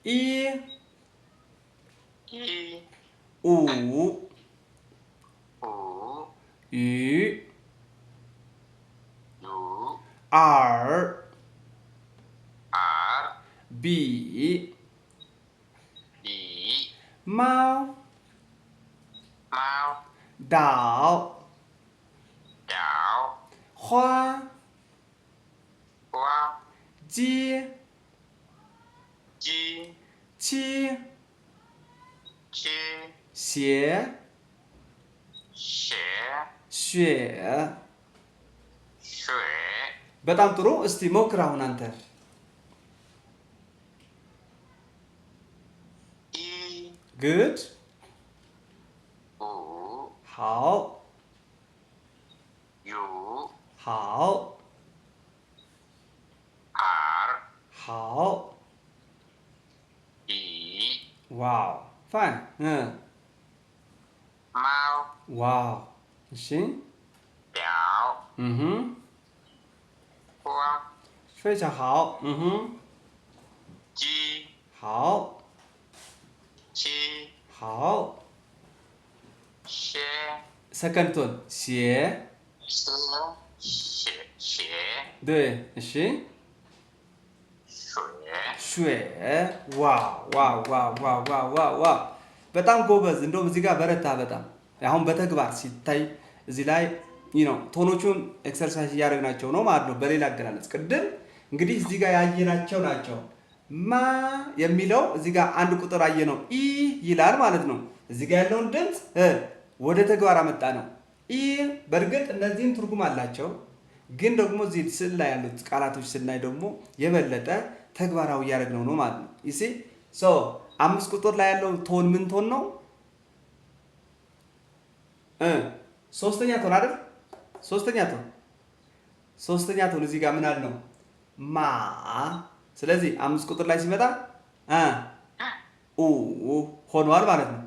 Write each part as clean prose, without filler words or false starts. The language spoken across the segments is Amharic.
一五鱼二比猫岛花鸡七鞋雪በጣም ጥሩ እስቲ ሞክር አሁን አንተ good 好好好 wow fine wow 行非常好好好second tone 鞋对行水ዋው ዋው ዋው ዋው ዋው ዋው ዋው በጣም ጎበዝ እንደውም እዚህ ጋር በረታ በጣም አሁን በተግባር ሲታይ እዚህ ላይ ቶኖቹን ኤክሰርሳይዝ እያደረግናቸው ነው ማለት ነው በሌላ አገላለጽ ቅድም እንግዲህ እዚህ ጋር ያየናቸው ናቸው ማ የሚለው እዚህ ጋር አንድ ቁጥር አየነው ኢ ይላል ማለት ነው እዚህ ጋር ያለውን ድምፅ ወደ ተግባር አመጣ ነው ኢ በእርግጥ እነዚህም ትርጉም አላቸው ግን ደግሞ እዚህ ስዕል ላይ ያሉት ቃላቶች ስናይ ደግሞ የበለጠ ተግባራዊ እያደረግነው ነው ማለት ነው ይሲ ሶ አምስት ቁጥር ላይ ያለው ቶን ምን ቶን ነው ሶስተኛ ቶን አይደል ሶስተኛ ቶን እዚህ ጋር ምን አለ ነው ማ ስለዚህ አምስት ቁጥር ላይ ሲመጣ ሆኗል ማለት ነው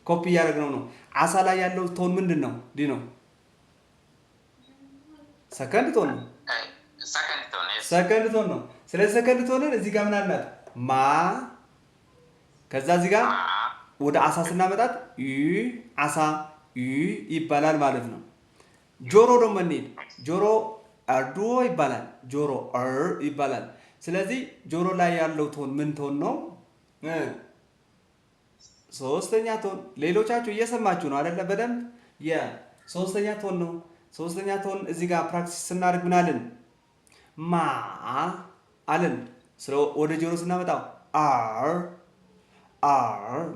ኮፒ እያደረግነው ነው አሳ ላይ ያለው ቶን ምንድን ነው ዲኖ ሰከንድ ቶን ነው ስለዚህ ሰከንድ ቶንን እዚህ ጋር ምን አልናት ማ ከዛ እዚህ ጋር ወደ አሳ ስናመጣት አሳ ይባላል ማለት ነው ጆሮ ደግሞ እንሂድ ጆሮ አርዶ ይባላል ጆሮ ይባላል ስለዚህ ጆሮ ላይ ያለው ቶን ምን ቶን ነው ሶስተኛ ቶን ሌሎቻችሁ እየሰማችሁ ነው አይደለ በደንብ የሶስተኛ ቶን ነው ሶስተኛ ቶን እዚህ ጋር ፕራክቲስ ስናደርግ ምን አለን ማ አለን ወደ ጆሮ ስናመጣው አር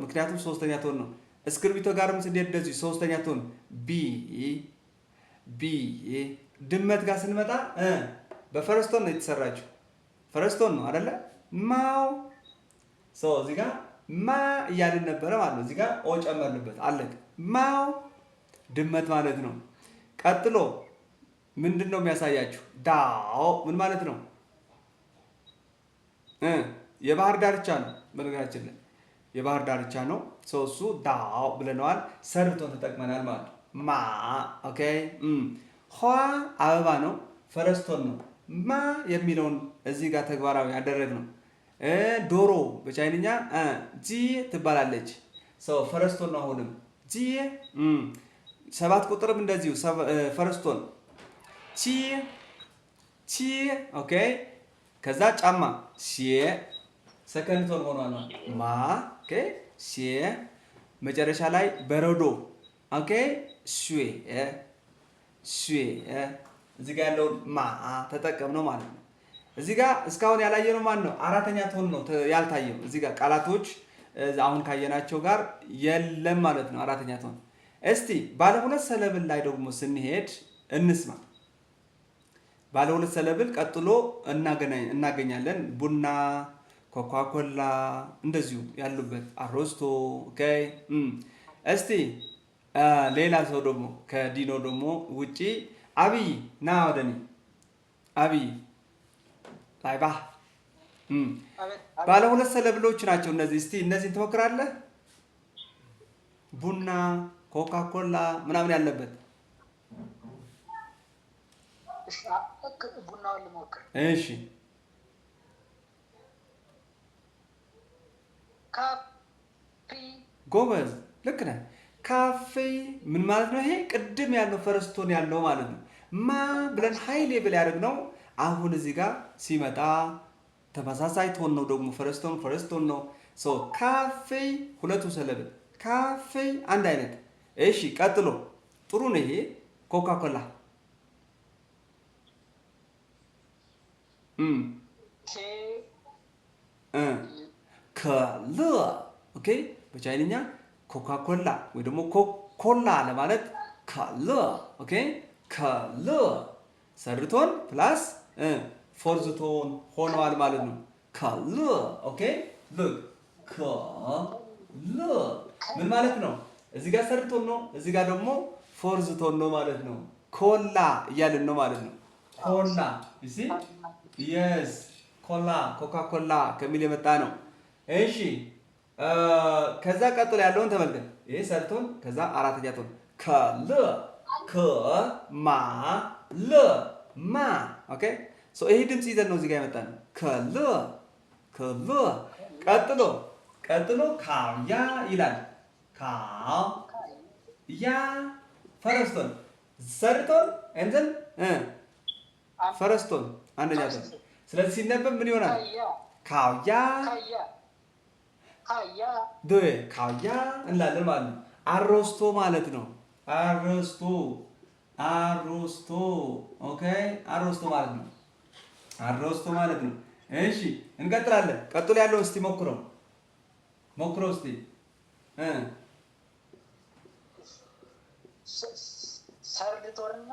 ምክንያቱም ሶስተኛ ቶን ነው እስክርቢቶ ጋርም ስንሄድ እንደዚህ ሶስተኛ ቶን ቢ ድመት ጋር ስንመጣ በፈረስቶን ነው የተሰራችው ፈረስቶን ነው አይደለ ማው እዚህ ጋር ማ እያልን ነበረ ማለት ነው እዚህ ጋር ኦ ጨመርንበት አለቅ ማው ድመት ማለት ነው ቀጥሎ ምንድነው የሚያሳያችሁ ዳው ምን ማለት ነው የባህር ዳርቻ ነው በነገራችን ላይ የባህር ዳርቻ ነው እሱ ዳው ብለናል ሰርቶን ተጠቅመናል ማለት ማ ኦኬ ኋ አበባ ነው ፈረስቶን ነው ማ የሚለውን እዚህ ጋር ተግባራዊ ያደረግነው ዶሮ በቻይንኛ ጂ ትባላለች ፈረስቶን ነው አሁንም ጂ ሰባት ቁጥርም እንደዚሁ ፈረስቶን ቺ ኦኬ ከዛ ጫማ ሰከንድ ቶን ሆኗል ማ ኦኬ መጨረሻ ላይ በረዶ ኦኬ እዚህ ጋር ያለውን ማ ተጠቀምነው ማለት ነው እዚህ ጋር እስካሁን ያላየነው ማን ነው አራተኛ ቶን ነው ያልታየው እዚህ ጋር ቃላቶች አሁን ካየናቸው ጋር የለም ማለት ነው አራተኛ ቶን እስቲ ባለ ሁለት ሰለብል ላይ ደግሞ ስንሄድ እንስማ ባለ ሁለት ሰለብል ቀጥሎ እናገኛለን ቡና ኮካኮላ እንደዚሁ ያሉበት አሮስቶ ኦኬ እስቲ ሌላ ሰው ደግሞ ከዲኖ ደግሞ ውጪ አብይ ና ወደኔ አብይ ላይባ ባለ ሁለት ሰለብሎች ናቸው እነዚህ እስቲ እነዚህን ትሞክራለህ ቡና ኮካኮላ ምናምን ያለበት ቡናውን ልሞክር እሺ ካፌ ጎበዝ ልክ ነህ። ካፌ ምን ማለት ነው? ይሄ ቅድም ያለው ፈረስቶን ያለው ማለት ነው። ማ ብለን ሃይ ሌቭል ያደርግነው አሁን እዚህ ጋር ሲመጣ ተመሳሳይ ቶን ነው ደግሞ ፈረስቶን ነው። ሶ ካፌ ሁለቱ ሰለብል ካፌ አንድ አይነት። እሺ ቀጥሎ ጥሩ ነው ይሄ ኮካ ኮላ ከለ ኦኬ በቻይንኛ ኮካ ኮላ ወይ ደግሞ ኮላ ለማለት ከለ ኦኬ ከለ ሰርቶን ፕላስ ፎርዝ ቶን ሆነዋል ማለት ነው። ከለ ኦኬ ሉክ ከለ ምን ማለት ነው? እዚህ ጋር ሰርቶን ነው፣ እዚህ ጋር ደግሞ ፎርዝ ቶን ነው ማለት ነው። ኮላ እያልን ነው ማለት ነው። ኮላ እሺ የስ ኮላ ኮካ ኮላ ከሚል የመጣ ነው። እሺ ከዛ ቀጥሎ ያለውን ተመልከት። ይሄ ሰርቶን ከዛ አራተኛ ቶን ከለ ከማ ለ ማ ኦኬ ሶ ይሄ ድምጽ ይዘን ነው እዚህ ጋር የመጣ ነው። ከለ ቀጥሎ ካያ ይላል። ካያ ፈረስቶን ሰርቶን እንትን ፈረስቶን አንደኛ ቶን። ስለዚህ ሲነበብ ምን ይሆናል? ካያ ካያ እንላለን ማለት ነው። አሮስቶ ማለት ነው። አሮስቶ ኦኬ አሮስቶ ማለት ነው። አሮስቶ ማለት ነው። እሺ እንቀጥላለን። ቀጥሎ ያለው እስቲ ሞክረው እስቲ ሰርድቶንና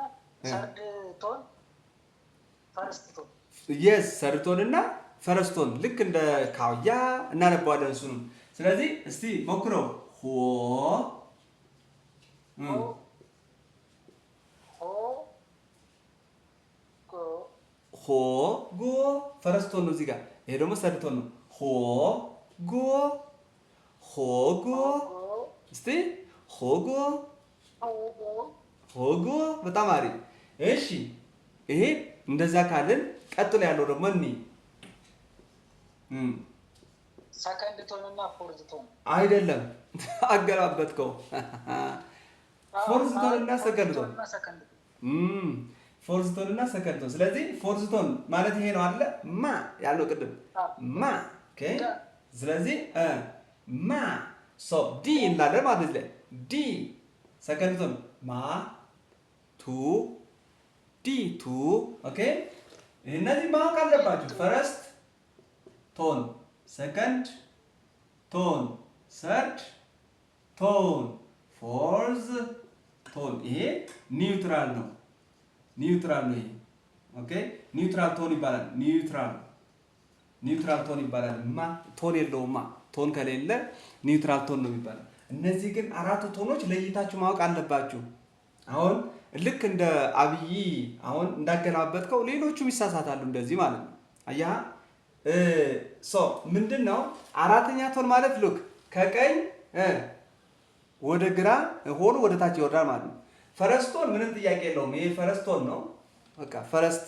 ፈረስቶን የስ ሰርቶንና ፈረስቶን ልክ እንደ ካውያ እናነባዋለን እሱንም። ስለዚህ እስቲ ሞክረው ጎ ፈረስቶን ነው እዚህ ጋር። ይሄ ደግሞ ሰርቶን ነው። ጎ እስቲ ጎ በጣም አሪፍ። እሺ ይሄ እንደዛ ካልን ቀጥሎ ያለው ደግሞ ሰከንድ ቶን እና ፎርዝ ቶን አይደለም፣ አገላበጥከው። ፎርዝ ቶን እና ሰከንድ ቶን ፎርዝ ቶን እና ሰከንድ ቶን። ስለዚህ ፎርዝ ቶን ማለት ይሄ ነው አይደለ? ማ ያለው ቅድም ማ ኦኬ። ስለዚህ ማ ሶ ዲ እንላለን ማለት ነው። ዲ ሰከንድ ቶን ማ ቱ ዲ ቱ ኦኬ። እነዚህ ማወቅ አለባችሁ። ፈረስት ቶን፣ ሰከንድ ቶን፣ ሰርድ ቶን፣ ፎርዝ ቶን። ይሄ ኒውትራል ነው። ይሄ ኦኬ። ኒውትራል ቶን ይባላል። ኒውትራል ቶን ይባላል። ማ ቶን የለውማ። ቶን ከሌለ ኒውትራል ቶን ነው የሚባለው። እነዚህ ግን አራቱ ቶኖች ለይታችሁ ማወቅ አለባችሁ። አሁን ልክ እንደ አብይ አሁን እንዳገላበጥከው ሌሎቹም ይሳሳታሉ እንደዚህ ማለት ነው። አያ ምንድነው አራተኛ ቶን ማለት ሉክ ከቀኝ ወደ ግራ ሆኖ ወደ ታች ይወርዳል ማለት ነው። ፈረስቶን ምንም ጥያቄ የለውም። ይሄ ፈረስቶን ነው። በቃ ፈረስት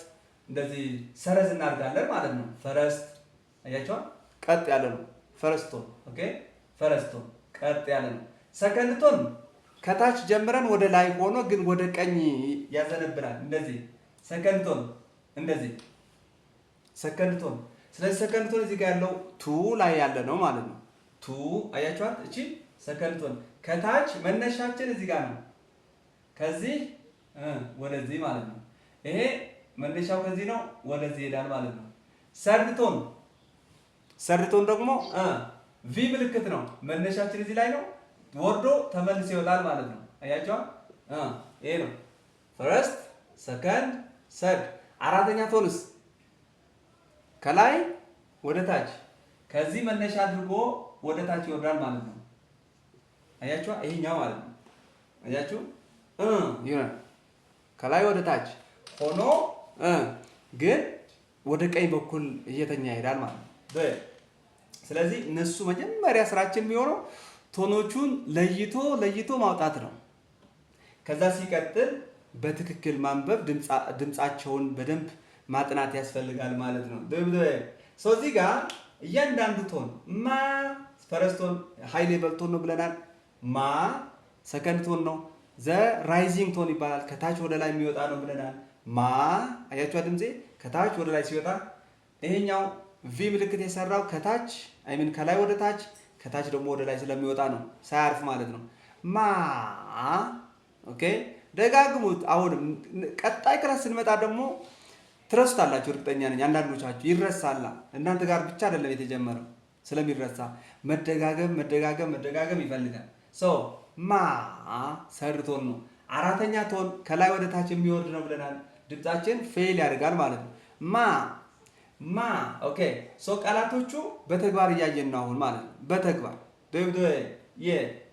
እንደዚህ ሰረዝ እናድርጋለን ማለት ነው። ፈረስት አያችኋል፣ ቀጥ ያለ ነው ፈረስቶን። ኦኬ ፈረስቶን ቀጥ ያለ ነው። ሰከንድ ቶን ከታች ጀምረን ወደ ላይ ሆኖ ግን ወደ ቀኝ ያዘነብናል። እንደዚህ ሰከንድ ቶን እንደዚህ ሰከንድ ቶን። ስለዚህ ሰከንድ ቶን እዚህ ጋር ያለው ቱ ላይ ያለ ነው ማለት ነው። ቱ አያችኋት፣ እቺ ሰከንድ ቶን ከታች መነሻችን እዚህ ጋር ነው። ከዚህ ወደዚህ ማለት ነው። ይሄ መነሻው ከዚህ ነው፣ ወደዚህ ይሄዳል ማለት ነው። ሰርድ ቶን ደግሞ ቪ ምልክት ነው። መነሻችን እዚህ ላይ ነው፣ ወርዶ ተመልሶ ይወጣል ማለት ነው። አያችኋ? ይሄ ነው ፈርስት፣ ሰከንድ፣ ሰርድ። አራተኛ ቶንስ ከላይ ወደ ታች ከዚህ መነሻ አድርጎ ወደ ታች ይወርዳል ማለት ነው። አያችኋ? ይሄኛው ማለት ነው። አያችሁ? ይሆናል ከላይ ወደ ታች ሆኖ ግን ወደ ቀኝ በኩል እየተኛ ይሄዳል ማለት ነው። ስለዚህ እነሱ መጀመሪያ ስራችን የሚሆነው ቶኖቹን ለይቶ ማውጣት ነው። ከዛ ሲቀጥል በትክክል ማንበብ፣ ድምጻቸውን በደንብ ማጥናት ያስፈልጋል ማለት ነው። እዚህ ጋር እያንዳንዱ ቶን ማ ፈርስት ቶን ሃይ ሌቨል ቶን ነው ብለናል። ማ ሰከንድ ቶን ነው። ዘ ራይዚንግ ቶን ይባላል። ከታች ወደ ላይ የሚወጣ ነው ብለናል። ማ አያችሁ ድምጼ ከታች ወደ ላይ ሲወጣ፣ ይሄኛው ቪ ምልክት የሰራው ከታች አይምን ከላይ ወደ ታች ከታች ደግሞ ወደ ላይ ስለሚወጣ ነው፣ ሳያርፍ ማለት ነው። ማ ኦኬ፣ ደጋግሙት። አሁንም ቀጣይ ክላስ ስንመጣ ደግሞ ትረሱታላችሁ፣ እርግጠኛ ነኝ። አንዳንዶቻችሁ ይረሳላ። እናንተ ጋር ብቻ አይደለም የተጀመረው፣ ስለሚረሳ መደጋገም መደጋገም መደጋገም ይፈልጋል። ሰው ማ ሰርድ ቶን ነው። አራተኛ ቶን ከላይ ወደ ታች የሚወርድ ነው ብለናል። ድምጻችን ፌል ያደርጋል ማለት ነው። ማ ኦኬ። ሶ ቃላቶቹ በተግባር እያየን ነው አሁን ማለት ነው። በተግባር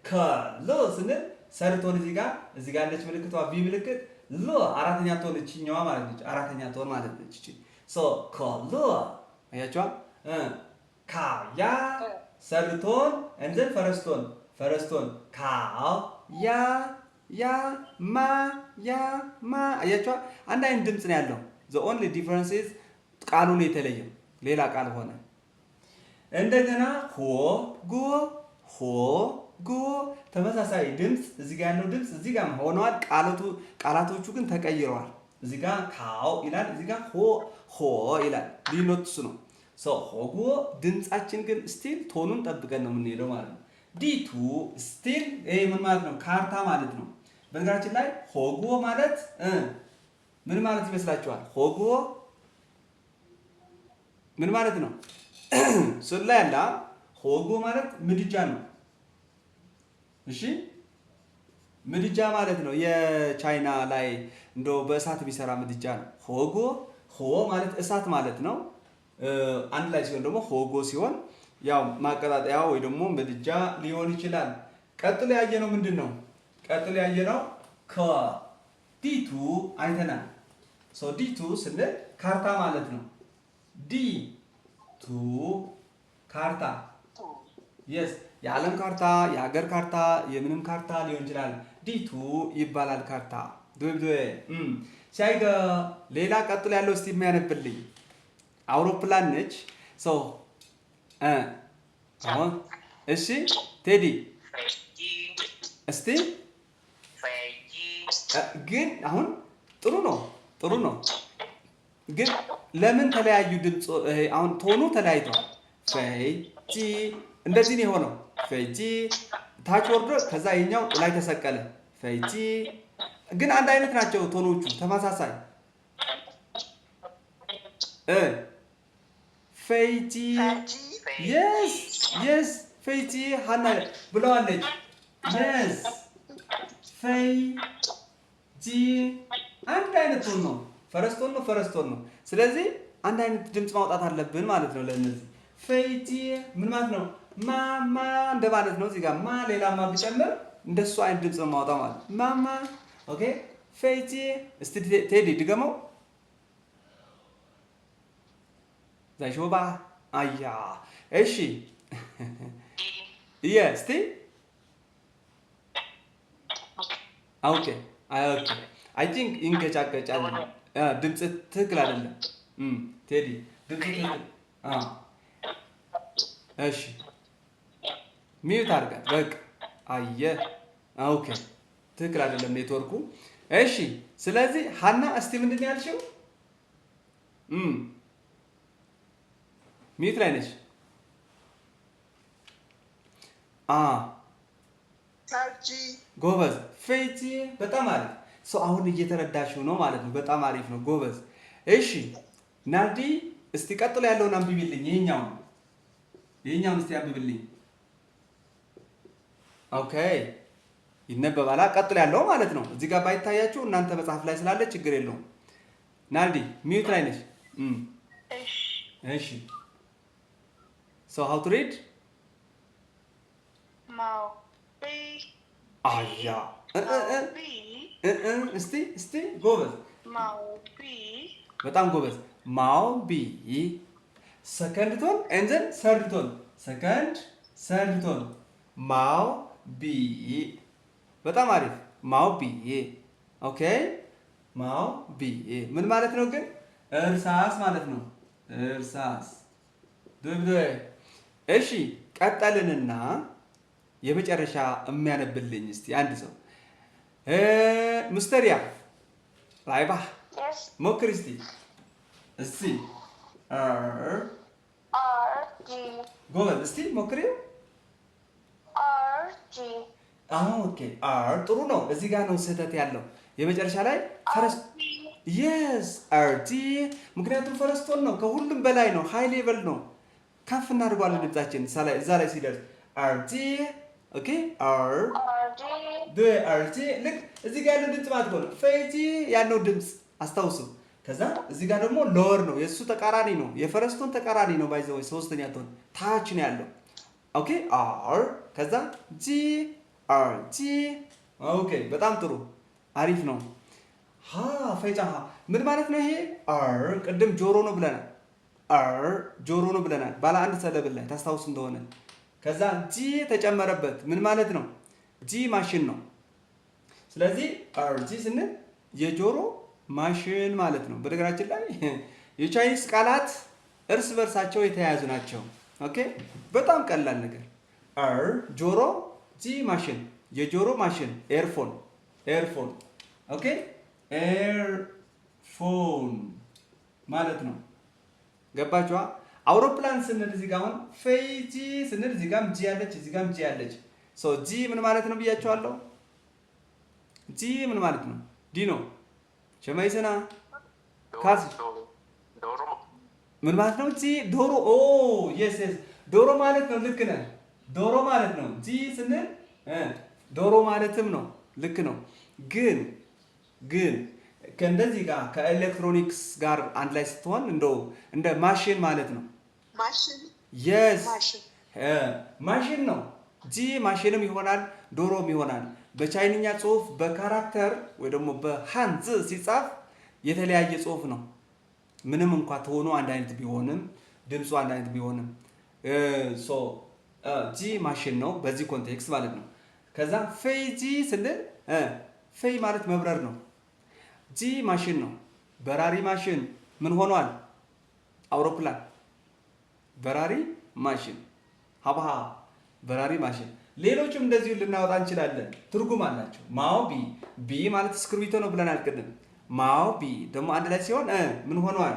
ከሎ ስንል ሰርድ ቶን እዚህ ጋር ያለች ምልክቷ ቪ ምልክት፣ ሎ አራተኛ ቶን እችኛዋ ማለት ነች። አራተኛ ቶን ማለት ነች እቺ። ሶ ከሎ አያችኋል። ካያ ሰርድ ቶን እንዘን ፈረስት ቶን ካው ያ ማ አያችኋል። አንድ አይነት ድምፅ ነው ያለው። ዘ ኦንሊ ዲፈረንስ ኢዝ ቃሉ ነው የተለየው፣ ሌላ ቃል ሆነ። እንደገና ሆ ጎ ተመሳሳይ ድምፅ እዚህ ጋር ያለው ድምፅ እዚህ ጋር ሆነዋል። ቃላቶቹ ግን ተቀይረዋል። እዚህ ጋር ካው ይላል፣ እዚህ ጋር ሆ ይላል። ልዩነቱ እሱ ነው። ሆጎ ድምፃችን ግን ስቲል ቶኑን ጠብቀን ነው የምንሄደው ማለት ነው። ዲቱ ስቲል ይሄ ምን ማለት ነው? ካርታ ማለት ነው። በነገራችን ላይ ሆጎ ማለት ምን ማለት ይመስላችኋል? ሆጎ ምን ማለት ነው? ስለ ያለ ሆጎ ማለት ምድጃ ነው። እሺ ምድጃ ማለት ነው። የቻይና ላይ እንደው በእሳት የሚሰራ ምድጃ ነው። ሆ ማለት እሳት ማለት ነው። አንድ ላይ ሲሆን ደግሞ ሆጎ ሲሆን ያው ማቀጣጠያ ወይ ደግሞ ምድጃ ሊሆን ይችላል። ቀጥሎ ያየነው ምንድን ነው? ቀጥሎ ያየነው ዲቱ አይተናል። ዲቱ ስንል ካርታ ማለት ነው። ዲቱ ካርታ፣ የስ የዓለም ካርታ፣ የሀገር ካርታ፣ የምንም ካርታ ሊሆን ይችላል። ዲቱ ይባላል ካርታ። ሲያይገ ሌላ ቀጥሎ ያለው እስቲ የሚያነብልኝ አውሮፕላን ነች። አሁን እሺ ቴዲ እስቲ ግን አሁን ጥሩ ነው ግን ለምን ተለያዩ ድምፅ? አሁን ቶኑ ተለያይቷል። ፈጂ እንደዚህ ነው የሆነው። ፈጂ ታች ወርዶ ከዛ ይኛው ላይ ተሰቀለ። ፈጂ ግን አንድ አይነት ናቸው ቶኖቹ ተመሳሳይ። ፈጂ የስ ፈጂ ሀና ብለዋለች። የስ ፈጂ አንድ አይነት ቶን ነው። ፈረስቶን ነው። ስለዚህ አንድ አይነት ድምፅ ማውጣት አለብን ማለት ነው። ለእነዚህ ፈጂ ምን ማለት ነው? ማማ እንደማለት ነው። እዚህ ጋር ማ ሌላ ማ ቢጨምር እንደሱ አይነት ድምፅ ነው ማውጣት ማለት ማማ። ኦኬ ፈጂ እስቲ ቴዲ ድገመው። ዛይሾባ አያ እሺ እስቲ ኦኬ አይ ቲንክ ይንገጫገጫል። ድምፅ ትክክል አይደለም ቴዲ፣ ድምፅ ትክክል። እሺ ሚዩት አድርጋት በቃ። አየህ ኦኬ፣ ትክክል አይደለም ኔትወርኩ። እሺ ስለዚህ ሀና እስቲ ምንድን ነው ያልሽው? ሚዩት ላይ ነች። ጎበዝ ፌቲ፣ በጣም አሪፍ ሰው። አሁን እየተረዳሽው ነው ማለት ነው። በጣም አሪፍ ነው ጎበዝ። እሺ ናርዲ እስቲ ቀጥሎ ያለውን አንብቢልኝ። ይሄኛውን እስቲ አንብቢልኝ። ኦኬ ይነበባላ። ቀጥሎ ያለው ማለት ነው። እዚህ ጋር ባይታያችሁ እናንተ መጽሐፍ ላይ ስላለ ችግር የለውም። ናርዲ ሚዩት ላይ ነች። እሺ so how to read? አያ እስቲ ጎበዝ፣ በጣም ጎበዝ። ማው ቢ ሰከንድ ቶን and then ሰርድ ቶን፣ ሰከንድ ሰርድ ቶን። ማው ቢ በጣም አሪፍ። ማው ቢ ኦኬ። ማው ቢ ምን ማለት ነው ግን? እርሳስ ማለት ነው። እርሳስ። እሺ ቀጠልንና የመጨረሻ የሚያነብልኝ እስቲ አንድ ሰው ምስተሪያ ላይባ ሞክር እስቲ እስቲ ጎበዝ እስቲ ሞክሪው። ኦኬ አር ጥሩ ነው። እዚህ ጋር ነው ስህተት ያለው። የመጨረሻ ላይ ፈረስት የስ አርቲ ምክንያቱም ፈረስቶን ነው ከሁሉም በላይ ነው። ሃይ ሌቨል ነው። ከፍ እናድርጓለን ድምጻችን እዛ ላይ ሲደርስ አርቲ ኦኬ አር አርቲ ልክ እዚህ ጋር ያለው ድምጽ ማለት ነው። ፌጂ ያለው ድምጽ አስታውሱ። ከዛ እዚህ ጋር ደግሞ ሎወር ነው። የሱ ተቃራኒ ነው። የፈረስቶን ተቃራኒ ነው። ባይዘው ሶስተኛ ቶን ታች ነው ያለው። ኦኬ አር ከዛ ጂ አር ጂ ኦኬ በጣም ጥሩ አሪፍ ነው። ሃ ፈይጫ ምን ማለት ነው ይሄ? አር ቅድም ጆሮ ነው ብለናል። አር ጆሮ ነው ብለናል ባለ አንድ ሰለብል ላይ ታስታውሱ እንደሆነ። ከዛ ጂ ተጨመረበት ምን ማለት ነው? ጂ ማሽን ነው። ስለዚህ አር ጂ ስንል የጆሮ ማሽን ማለት ነው። በነገራችን ላይ የቻይኒስ ቃላት እርስ በርሳቸው የተያያዙ ናቸው። ኦኬ በጣም ቀላል ነገር። አር ጆሮ፣ ጂ ማሽን የጆሮ ማሽን ኤርፎን ኤርፎን ኦኬ ኤርፎን ማለት ነው። ገባችኋ? አውሮፕላን ስንል እዚህ ጋር አሁን ፌጂ ስንል እዚህ ጋርም ጂ ያለች እዚህ ጋርም ጂ ያለች። ሶ ጂ ምን ማለት ነው ብያቸዋለሁ። ጂ ምን ማለት ነው? ዲኖ ሸማይሰና ካስ ምን ማለት ነው? ጂ ዶሮ። ኦ የስ የስ ዶሮ ማለት ነው። ልክ ነህ። ዶሮ ማለት ነው። ጂ ስንል ዶሮ ማለትም ነው። ልክ ነው። ግን ከእንደዚህ ጋር ከኤሌክትሮኒክስ ጋር አንድ ላይ ስትሆን እንደው እንደ ማሽን ማለት ነው። ማሽን የስ ማሽን ነው። ጂ ማሽንም ይሆናል ዶሮም ይሆናል። በቻይንኛ ጽሁፍ በካራክተር ወይ ደግሞ በሃንዝ ሲጻፍ የተለያየ ጽሁፍ ነው። ምንም እንኳ ተሆኖ አንድ አይነት ቢሆንም ድምፁ አንድ አይነት ቢሆንም ሶ ጂ ማሽን ነው በዚህ ኮንቴክስት ማለት ነው። ከዛ ፌይ ጂ ስንል ፌይ ማለት መብረር ነው። ጂ ማሽን ነው። በራሪ ማሽን ምን ሆኗል? አውሮፕላን በራሪ ማሽን ሀብሃ በራሪ ማሽን። ሌሎችም እንደዚሁ ልናወጣ እንችላለን። ትርጉም አላቸው። ማኦ ቢ ቢ ማለት እስክርቢቶ ነው ብለናል ቅድም። ማኦ ቢ ደግሞ አንድ ላይ ሲሆን ምን ሆኗል?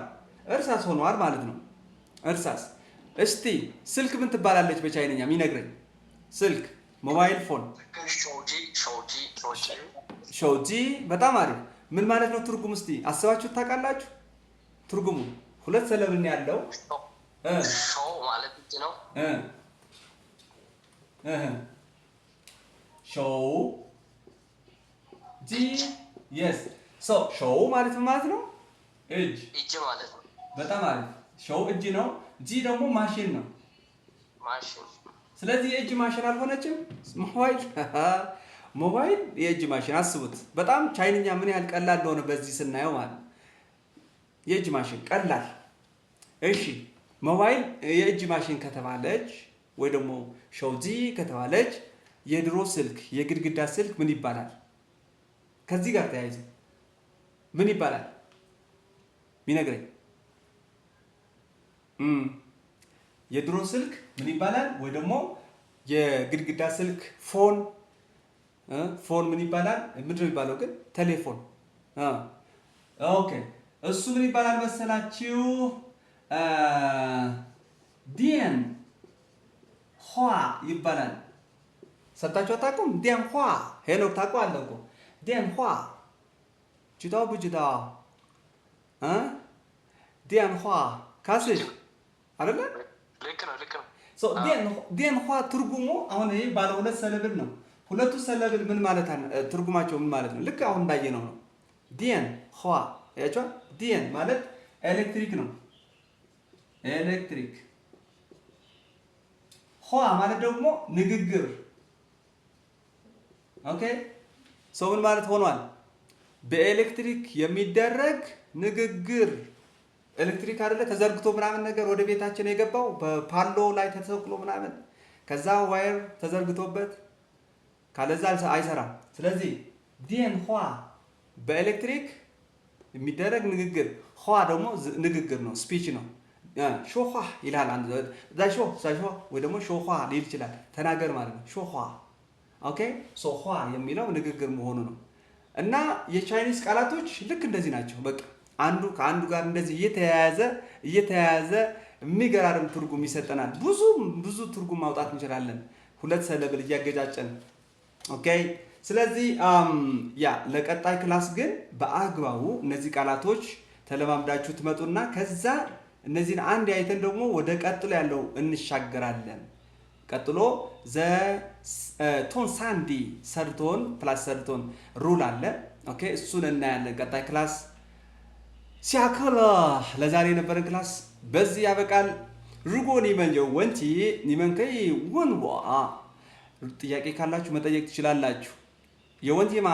እርሳስ ሆኗል ማለት ነው። እርሳስ። እስቲ ስልክ ምን ትባላለች በቻይንኛ የሚነግረኝ? ስልክ ሞባይል ፎን ሾጂ። በጣም አሪፍ። ምን ማለት ነው ትርጉም? እስቲ አስባችሁ ታውቃላችሁ? ትርጉሙ ሁለት ሰለብን ያለው ሾው ማለት ነው። ሾው ጂ የስ ሶ ሾው ማለት ማለት ነው እጅ ማለት ነው። በጣም አሪፍ። ሾው እጅ ነው። ጂ ደግሞ ማሽን ነው። ማሽን። ስለዚህ የእጅ ማሽን አልሆነችም። ሞባይል የእጅ ማሽን አስቡት። በጣም ቻይንኛ ምን ያህል ቀላል እንደሆነ በዚህ ስናየው ማለት የእጅ ማሽን ቀላል። እሺ ሞባይል የእጅ ማሽን ከተባለች ወይ ደግሞ ሾውጂ ከተባለች የድሮ ስልክ የግድግዳ ስልክ ምን ይባላል? ከዚህ ጋር ተያይዞ ምን ይባላል ቢነግረኝ? የድሮ ስልክ ምን ይባላል? ወይ ደግሞ የግድግዳ ስልክ ፎን ፎን ምን ይባላል? ምንድን ነው የሚባለው ግን? ቴሌፎን። ኦኬ እሱ ምን ይባላል መሰላችሁ? ዲን ኋ ይባላል። ሰምታችሁ አታውቁም? ዲን ኋ ሄኖክ ታውቀዋለህ እኮ ዲን ኋ ጅዳው ብጅዳው ዲን ኋ ካስሽ አይደለ? ልክ ነው ልክ ነው። ዲን ኋ ትርጉሙ አሁን ይሄ ባለ ሁለት ሰለብል ነው። ሁለቱ ሰለብል ምን ማለት ትርጉማቸው ምን ማለት ነው? ልክ አሁን እንዳየነው ነው። ዲን ኋ ያቻው ዲን ማለት ኤሌክትሪክ ነው። ኤሌክትሪክ። ኋ ማለት ደግሞ ንግግር። ኦኬ ሰው ምን ማለት ሆኗል? በኤሌክትሪክ የሚደረግ ንግግር። ኤሌክትሪክ አይደለ ተዘርግቶ ምናምን ነገር ወደ ቤታችን የገባው በፓሎ ላይ ተሰቅሎ ምናምን ከዛ ዋየር ተዘርግቶበት ካለዛ አይሰራም። ስለዚህ ዲን ኋ በኤሌክትሪክ የሚደረግ ንግግር። ኋ ደግሞ ንግግር ነው፣ ስፒች ነው። ሾኋ ይላል አንድ ዛሾ ወይ ደግሞ ሾኋ ሊል ይችላል ተናገር ማለት ነው ሾኋ ኦኬ ሶኋ የሚለው ንግግር መሆኑ ነው እና የቻይኒስ ቃላቶች ልክ እንደዚህ ናቸው በቃ አንዱ ከአንዱ ጋር እንደዚህ እየተያያዘ የሚገራርም ትርጉም ይሰጠናል ብዙ ትርጉም ማውጣት እንችላለን ሁለት ሰለብል እያገጫጨን ኦኬ ስለዚህ ያ ለቀጣይ ክላስ ግን በአግባቡ እነዚህ ቃላቶች ተለማምዳችሁ ትመጡና ከዛ እነዚህን አንድ አይተን ደግሞ ወደ ቀጥሎ ያለው እንሻገራለን ቀጥሎ ዘ ቶን ሳንዲ ሰርቶን ፕላስ ሰርቶን ሩል አለ ኦኬ እሱን እናያለን ቀጣይ ክላስ ሲያከለ ለዛሬ የነበረን ክላስ በዚህ ያበቃል 如果你们有问题你们可以问我ጥያቄ ካላችሁ መጠየቅ ትችላላችሁ有问题吗